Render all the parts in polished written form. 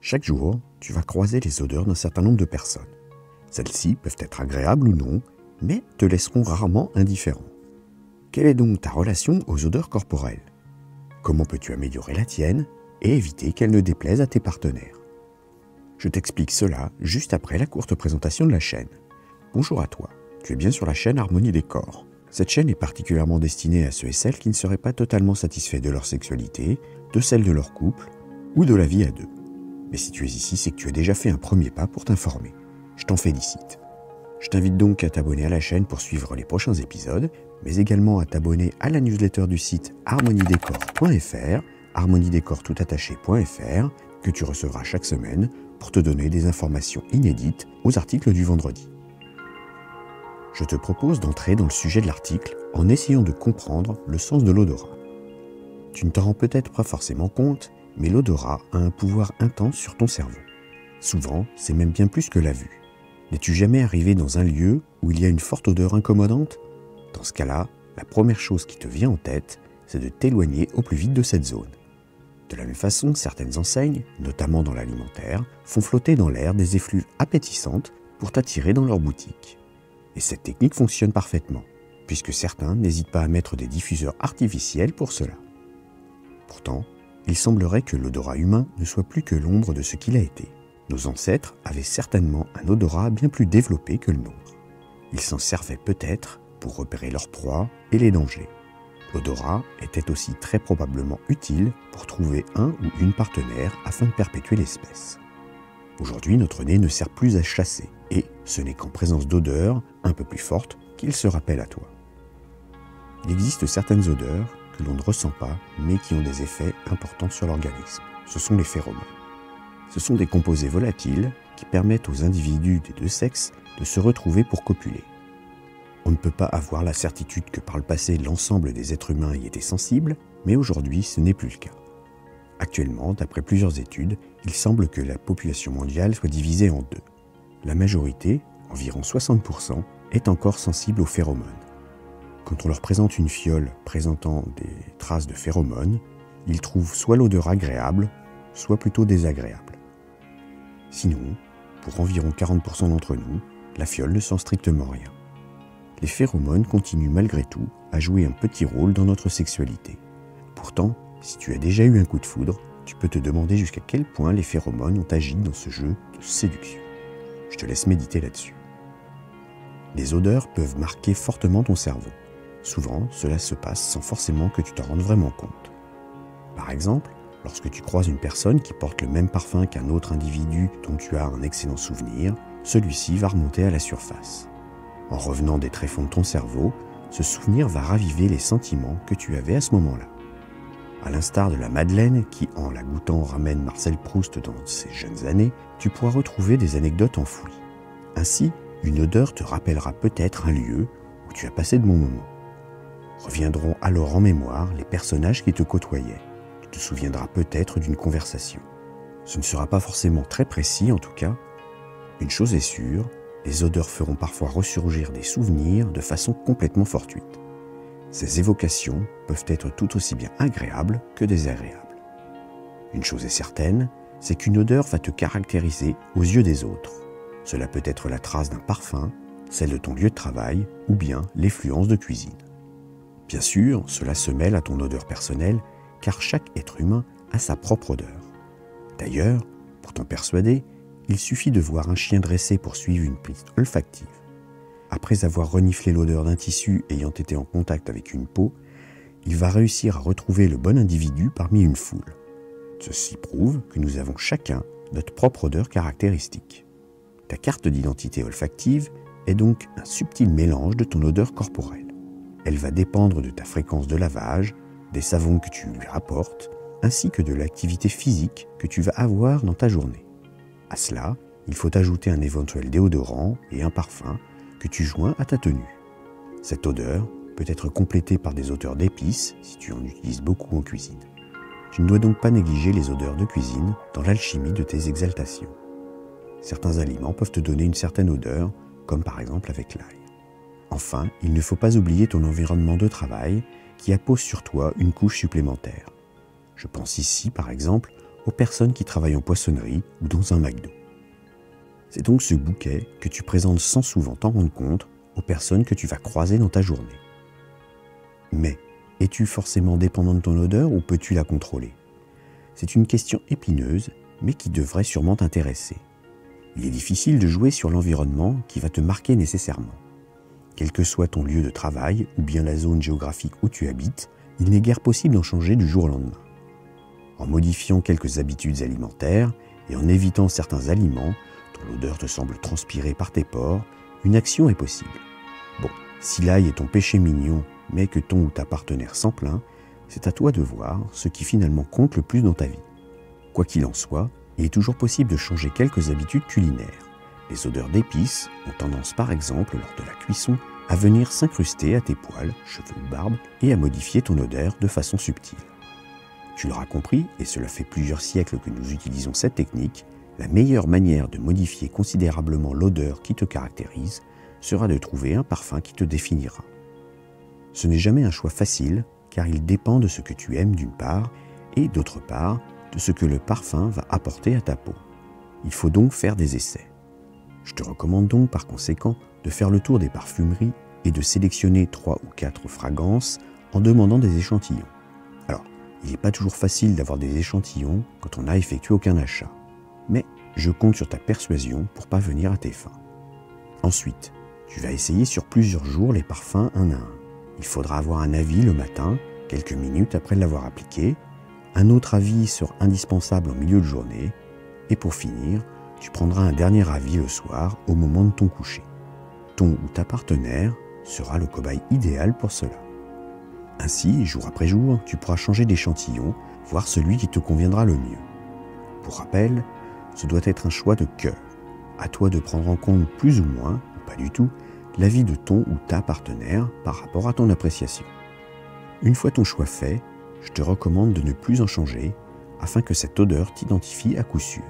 Chaque jour, tu vas croiser les odeurs d'un certain nombre de personnes. Celles-ci peuvent être agréables ou non, mais te laisseront rarement indifférent. Quelle est donc ta relation aux odeurs corporelles? Comment peux-tu améliorer la tienne et éviter qu'elle ne déplaise à tes partenaires? Je t'explique cela juste après la courte présentation de la chaîne. Bonjour à toi, tu es bien sur la chaîne Harmonie des corps. Cette chaîne est particulièrement destinée à ceux et celles qui ne seraient pas totalement satisfaits de leur sexualité, de celle de leur couple ou de la vie à deux. Mais si tu es ici, c'est que tu as déjà fait un premier pas pour t'informer. Je t'en félicite. Je t'invite donc à t'abonner à la chaîne pour suivre les prochains épisodes, mais également à t'abonner à la newsletter du site harmoniedécor.fr, harmoniedécor.fr, que tu recevras chaque semaine pour te donner des informations inédites aux articles du vendredi. Je te propose d'entrer dans le sujet de l'article en essayant de comprendre le sens de l'odorat. Tu ne t'en rends peut-être pas forcément compte, mais l'odorat a un pouvoir intense sur ton cerveau. Souvent, c'est même bien plus que la vue. N'es-tu jamais arrivé dans un lieu où il y a une forte odeur incommodante? Dans ce cas-là, la première chose qui te vient en tête, c'est de t'éloigner au plus vite de cette zone. De la même façon, certaines enseignes, notamment dans l'alimentaire, font flotter dans l'air des effluves appétissantes pour t'attirer dans leur boutique. Et cette technique fonctionne parfaitement, puisque certains n'hésitent pas à mettre des diffuseurs artificiels pour cela. Pourtant, il semblerait que l'odorat humain ne soit plus que l'ombre de ce qu'il a été. Nos ancêtres avaient certainement un odorat bien plus développé que le nôtre. Ils s'en servaient peut-être pour repérer leurs proies et les dangers. L'odorat était aussi très probablement utile pour trouver un ou une partenaire afin de perpétuer l'espèce. Aujourd'hui, notre nez ne sert plus à chasser, et ce n'est qu'en présence d'odeurs un peu plus fortes qu'il se rappelle à toi. Il existe certaines odeurs que l'on ne ressent pas, mais qui ont des effets importants sur l'organisme. Ce sont les phéromones. Ce sont des composés volatiles qui permettent aux individus des deux sexes de se retrouver pour copuler. On ne peut pas avoir la certitude que par le passé l'ensemble des êtres humains y étaient sensibles, mais aujourd'hui ce n'est plus le cas. Actuellement, d'après plusieurs études, il semble que la population mondiale soit divisée en deux. La majorité, environ 60%, est encore sensible aux phéromones. Quand on leur présente une fiole présentant des traces de phéromones, ils trouvent soit l'odeur agréable, soit plutôt désagréable. Sinon, pour environ 40% d'entre nous, la fiole ne sent strictement rien. Les phéromones continuent malgré tout à jouer un petit rôle dans notre sexualité. Pourtant, si tu as déjà eu un coup de foudre, tu peux te demander jusqu'à quel point les phéromones ont agi dans ce jeu de séduction. Je te laisse méditer là-dessus. Les odeurs peuvent marquer fortement ton cerveau. Souvent, cela se passe sans forcément que tu t'en rendes vraiment compte. Par exemple, lorsque tu croises une personne qui porte le même parfum qu'un autre individu dont tu as un excellent souvenir, celui-ci va remonter à la surface. En revenant des tréfonds de ton cerveau, ce souvenir va raviver les sentiments que tu avais à ce moment-là. À l'instar de la Madeleine qui, en la goûtant, ramène Marcel Proust dans ses jeunes années, tu pourras retrouver des anecdotes enfouies. Ainsi, une odeur te rappellera peut-être un lieu où tu as passé de bons moments. Reviendront alors en mémoire les personnages qui te côtoyaient. Tu te souviendras peut-être d'une conversation. Ce ne sera pas forcément très précis en tout cas. Une chose est sûre, les odeurs feront parfois ressurgir des souvenirs de façon complètement fortuite. Ces évocations peuvent être tout aussi bien agréables que désagréables. Une chose est certaine, c'est qu'une odeur va te caractériser aux yeux des autres. Cela peut être la trace d'un parfum, celle de ton lieu de travail ou bien l'effluence de cuisine. Bien sûr, cela se mêle à ton odeur personnelle, car chaque être humain a sa propre odeur. D'ailleurs, pour t'en persuader, il suffit de voir un chien dressé pour suivre une piste olfactive. Après avoir reniflé l'odeur d'un tissu ayant été en contact avec une peau, il va réussir à retrouver le bon individu parmi une foule. Ceci prouve que nous avons chacun notre propre odeur caractéristique. Ta carte d'identité olfactive est donc un subtil mélange de ton odeur corporelle. Elle va dépendre de ta fréquence de lavage, des savons que tu lui apportes, ainsi que de l'activité physique que tu vas avoir dans ta journée. À cela, il faut ajouter un éventuel déodorant et un parfum que tu joins à ta tenue. Cette odeur peut être complétée par des odeurs d'épices si tu en utilises beaucoup en cuisine. Tu ne dois donc pas négliger les odeurs de cuisine dans l'alchimie de tes exaltations. Certains aliments peuvent te donner une certaine odeur, comme par exemple avec l'ail. Enfin, il ne faut pas oublier ton environnement de travail qui appose sur toi une couche supplémentaire. Je pense ici, par exemple, aux personnes qui travaillent en poissonnerie ou dans un McDo. C'est donc ce bouquet que tu présentes sans souvent t'en rendre compte aux personnes que tu vas croiser dans ta journée. Mais, es-tu forcément dépendant de ton odeur ou peux-tu la contrôler? C'est une question épineuse, mais qui devrait sûrement t'intéresser. Il est difficile de jouer sur l'environnement qui va te marquer nécessairement. Quel que soit ton lieu de travail ou bien la zone géographique où tu habites, il n'est guère possible d'en changer du jour au lendemain. En modifiant quelques habitudes alimentaires et en évitant certains aliments dont l'odeur te semble transpirer par tes pores, une action est possible. Bon, si l'ail est ton péché mignon, mais que ton ou ta partenaire s'en plaint, c'est à toi de voir ce qui finalement compte le plus dans ta vie. Quoi qu'il en soit, il est toujours possible de changer quelques habitudes culinaires. Les odeurs d'épices ont tendance par exemple, lors de la cuisson, à venir s'incruster à tes poils, cheveux ou barbe et à modifier ton odeur de façon subtile. Tu l'auras compris, et cela fait plusieurs siècles que nous utilisons cette technique, la meilleure manière de modifier considérablement l'odeur qui te caractérise sera de trouver un parfum qui te définira. Ce n'est jamais un choix facile, car il dépend de ce que tu aimes d'une part, et d'autre part, de ce que le parfum va apporter à ta peau. Il faut donc faire des essais. Je te recommande donc par conséquent de faire le tour des parfumeries et de sélectionner 3 ou 4 fragrances en demandant des échantillons. Alors, il n'est pas toujours facile d'avoir des échantillons quand on n'a effectué aucun achat. Mais je compte sur ta persuasion pour parvenir à tes fins. Ensuite, tu vas essayer sur plusieurs jours les parfums un à un. Il faudra avoir un avis le matin, quelques minutes après l'avoir appliqué. Un autre avis sera indispensable en milieu de journée. Et pour finir, tu prendras un dernier avis le soir au moment de ton coucher. Ton ou ta partenaire sera le cobaye idéal pour cela. Ainsi, jour après jour, tu pourras changer d'échantillon, voir celui qui te conviendra le mieux. Pour rappel, ce doit être un choix de cœur. À toi de prendre en compte plus ou moins, ou pas du tout, l'avis de ton ou ta partenaire par rapport à ton appréciation. Une fois ton choix fait, je te recommande de ne plus en changer afin que cette odeur t'identifie à coup sûr.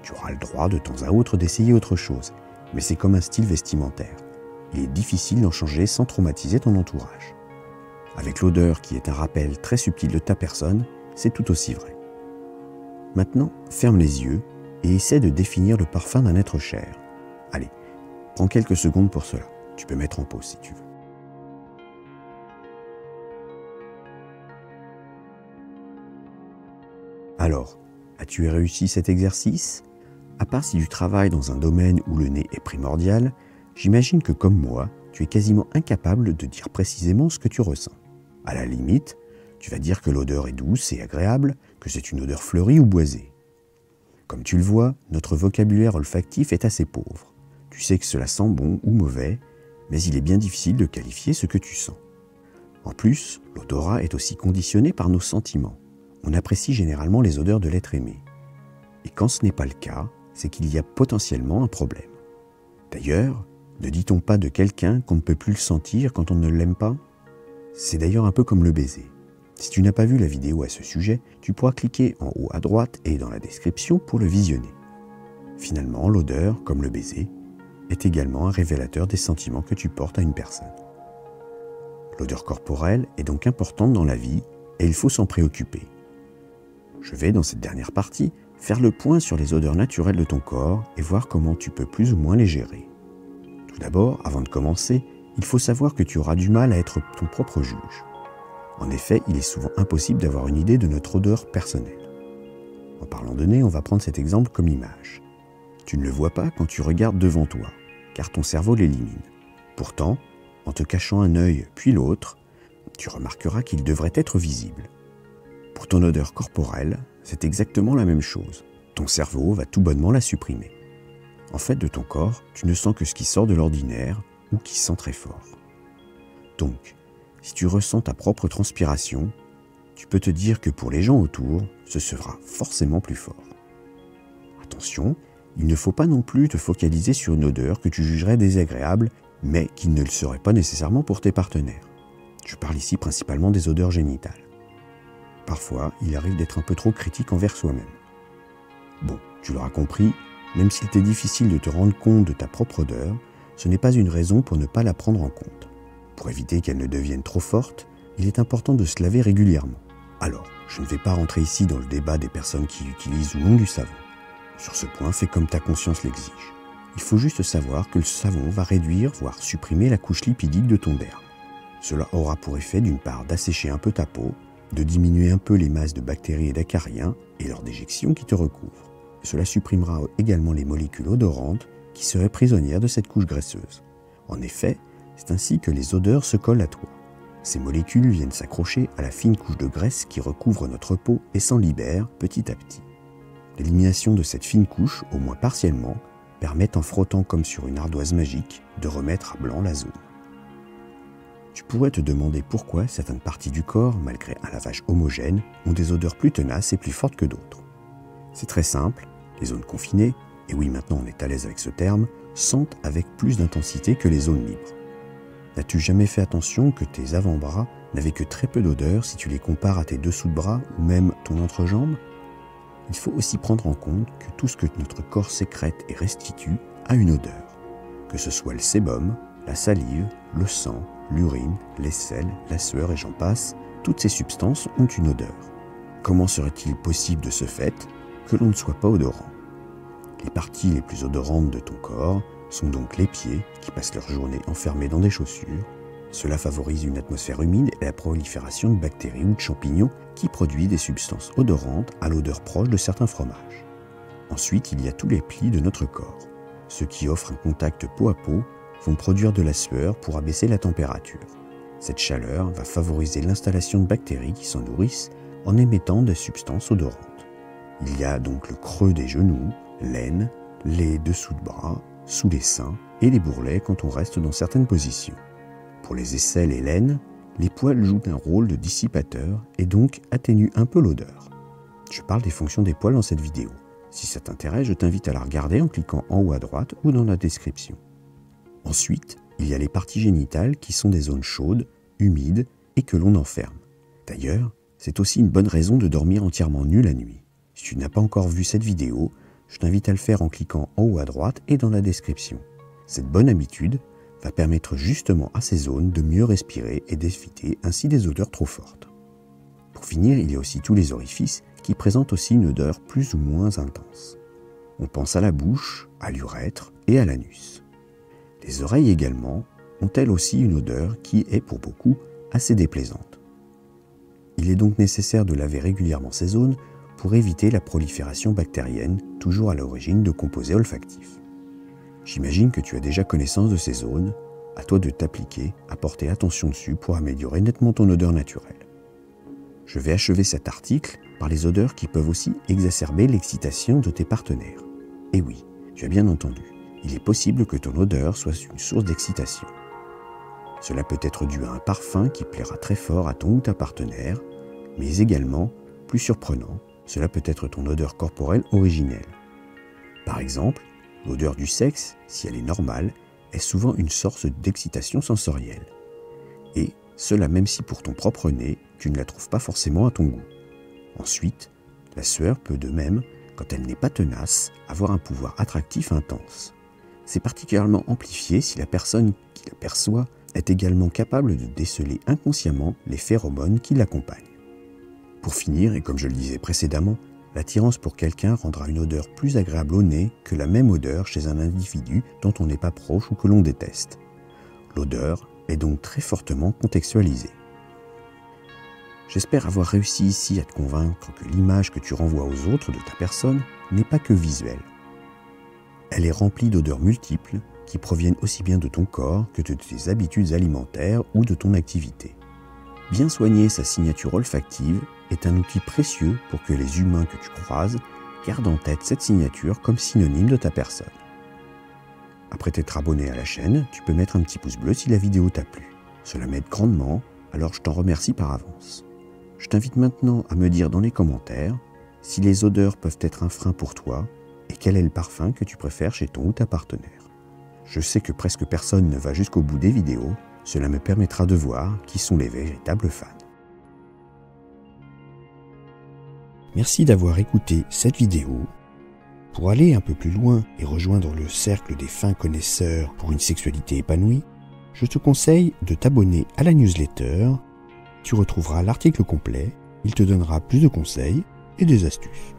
Tu auras le droit de temps à autre d'essayer autre chose, mais c'est comme un style vestimentaire. Il est difficile d'en changer sans traumatiser ton entourage. Avec l'odeur qui est un rappel très subtil de ta personne, c'est tout aussi vrai. Maintenant, ferme les yeux et essaie de définir le parfum d'un être cher. Allez, prends quelques secondes pour cela. Tu peux mettre en pause si tu veux. Alors, as-tu réussi cet exercice? À part si tu travailles dans un domaine où le nez est primordial, j'imagine que comme moi, tu es quasiment incapable de dire précisément ce que tu ressens. À la limite, tu vas dire que l'odeur est douce et agréable, que c'est une odeur fleurie ou boisée. Comme tu le vois, notre vocabulaire olfactif est assez pauvre. Tu sais que cela sent bon ou mauvais, mais il est bien difficile de qualifier ce que tu sens. En plus, l'odorat est aussi conditionné par nos sentiments. On apprécie généralement les odeurs de l'être aimé. Et quand ce n'est pas le cas, c'est qu'il y a potentiellement un problème. D'ailleurs, ne dit-on pas de quelqu'un qu'on ne peut plus le sentir quand on ne l'aime pas? C'est d'ailleurs un peu comme le baiser. Si tu n'as pas vu la vidéo à ce sujet, tu pourras cliquer en haut à droite et dans la description pour le visionner. Finalement, l'odeur, comme le baiser, est également un révélateur des sentiments que tu portes à une personne. L'odeur corporelle est donc importante dans la vie et il faut s'en préoccuper. Je vais, dans cette dernière partie, faire le point sur les odeurs naturelles de ton corps et voir comment tu peux plus ou moins les gérer. Tout d'abord, avant de commencer, il faut savoir que tu auras du mal à être ton propre juge. En effet, il est souvent impossible d'avoir une idée de notre odeur personnelle. En parlant de nez, on va prendre cet exemple comme image. Tu ne le vois pas quand tu regardes devant toi, car ton cerveau l'élimine. Pourtant, en te cachant un œil puis l'autre, tu remarqueras qu'il devrait être visible. Pour ton odeur corporelle, c'est exactement la même chose. Ton cerveau va tout bonnement la supprimer. En fait, de ton corps, tu ne sens que ce qui sort de l'ordinaire ou qui sent très fort. Donc, si tu ressens ta propre transpiration, tu peux te dire que pour les gens autour, ce sera forcément plus fort. Attention, il ne faut pas non plus te focaliser sur une odeur que tu jugerais désagréable, mais qui ne le serait pas nécessairement pour tes partenaires. Je parle ici principalement des odeurs génitales. Parfois, il arrive d'être un peu trop critique envers soi-même. Bon, tu l'auras compris, même s'il t'est difficile de te rendre compte de ta propre odeur, ce n'est pas une raison pour ne pas la prendre en compte. Pour éviter qu'elle ne devienne trop forte, il est important de se laver régulièrement. Alors, je ne vais pas rentrer ici dans le débat des personnes qui utilisent ou non du savon. Sur ce point, fais comme ta conscience l'exige. Il faut juste savoir que le savon va réduire, voire supprimer la couche lipidique de ton derme. Cela aura pour effet d'une part d'assécher un peu ta peau, de diminuer un peu les masses de bactéries et d'acariens et leur déjection qui te recouvrent. Cela supprimera également les molécules odorantes qui seraient prisonnières de cette couche graisseuse. En effet, c'est ainsi que les odeurs se collent à toi. Ces molécules viennent s'accrocher à la fine couche de graisse qui recouvre notre peau et s'en libèrent petit à petit. L'élimination de cette fine couche, au moins partiellement, permet en frottant comme sur une ardoise magique de remettre à blanc la zone. Tu pourrais te demander pourquoi certaines parties du corps, malgré un lavage homogène, ont des odeurs plus tenaces et plus fortes que d'autres. C'est très simple, les zones confinées, et oui maintenant on est à l'aise avec ce terme, sentent avec plus d'intensité que les zones libres. N'as-tu jamais fait attention que tes avant-bras n'avaient que très peu d'odeur si tu les compares à tes dessous de bras ou même ton entrejambe? Il faut aussi prendre en compte que tout ce que notre corps sécrète et restitue a une odeur, que ce soit le sébum, la salive, le sang, l'urine, les selles, la sueur et j'en passe, toutes ces substances ont une odeur. Comment serait-il possible de ce fait que l'on ne soit pas odorant? Les parties les plus odorantes de ton corps sont donc les pieds qui passent leur journée enfermés dans des chaussures. Cela favorise une atmosphère humide et la prolifération de bactéries ou de champignons qui produisent des substances odorantes à l'odeur proche de certains fromages. Ensuite, il y a tous les plis de notre corps. Ceux qui offrent un contact peau à peau vont produire de la sueur pour abaisser la température. Cette chaleur va favoriser l'installation de bactéries qui s'en nourrissent en émettant des substances odorantes. Il y a donc le creux des genoux, l'aine, les dessous de bras, sous les seins et les bourrelets quand on reste dans certaines positions. Pour les aisselles et l'aine, les poils jouent un rôle de dissipateur et donc atténuent un peu l'odeur. Je parle des fonctions des poils dans cette vidéo. Si ça t'intéresse, je t'invite à la regarder en cliquant en haut à droite ou dans la description. Ensuite, il y a les parties génitales qui sont des zones chaudes, humides et que l'on enferme. D'ailleurs, c'est aussi une bonne raison de dormir entièrement nu la nuit. Si tu n'as pas encore vu cette vidéo, je t'invite à le faire en cliquant en haut à droite et dans la description. Cette bonne habitude va permettre justement à ces zones de mieux respirer et d'éviter ainsi des odeurs trop fortes. Pour finir, il y a aussi tous les orifices qui présentent aussi une odeur plus ou moins intense. On pense à la bouche, à l'urètre et à l'anus. Les oreilles également ont elles aussi une odeur qui est pour beaucoup assez déplaisante. Il est donc nécessaire de laver régulièrement ces zones pour éviter la prolifération bactérienne toujours à l'origine de composés olfactifs. J'imagine que tu as déjà connaissance de ces zones, à toi de t'appliquer à porter attention dessus pour améliorer nettement ton odeur naturelle. Je vais achever cet article par les odeurs qui peuvent aussi exacerber l'excitation de tes partenaires. Et oui, tu as bien entendu, il est possible que ton odeur soit une source d'excitation. Cela peut être dû à un parfum qui plaira très fort à ton ou ta partenaire, mais également, plus surprenant, cela peut être ton odeur corporelle originelle. Par exemple, l'odeur du sexe, si elle est normale, est souvent une source d'excitation sensorielle. Et cela même si pour ton propre nez, tu ne la trouves pas forcément à ton goût. Ensuite, la sueur peut de même, quand elle n'est pas tenace, avoir un pouvoir attractif intense. C'est particulièrement amplifié si la personne qui la perçoit est également capable de déceler inconsciemment les phéromones qui l'accompagnent. Pour finir, et comme je le disais précédemment, l'attirance pour quelqu'un rendra une odeur plus agréable au nez que la même odeur chez un individu dont on n'est pas proche ou que l'on déteste. L'odeur est donc très fortement contextualisée. J'espère avoir réussi ici à te convaincre que l'image que tu renvoies aux autres de ta personne n'est pas que visuelle. Elle est remplie d'odeurs multiples qui proviennent aussi bien de ton corps que de tes habitudes alimentaires ou de ton activité. Bien soigner sa signature olfactive est un outil précieux pour que les humains que tu croises gardent en tête cette signature comme synonyme de ta personne. Après t'être abonné à la chaîne, tu peux mettre un petit pouce bleu si la vidéo t'a plu. Cela m'aide grandement, alors je t'en remercie par avance. Je t'invite maintenant à me dire dans les commentaires si les odeurs peuvent être un frein pour toi et quel est le parfum que tu préfères chez ton ou ta partenaire. Je sais que presque personne ne va jusqu'au bout des vidéos, cela me permettra de voir qui sont les véritables fans. Merci d'avoir écouté cette vidéo. Pour aller un peu plus loin et rejoindre le cercle des fins connaisseurs pour une sexualité épanouie, je te conseille de t'abonner à la newsletter. Tu retrouveras l'article complet, Il te donnera plus de conseils et des astuces.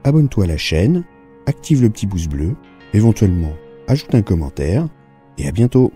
Abonne-toi à la chaîne, active le petit pouce bleu, éventuellement ajoute un commentaire et à bientôt.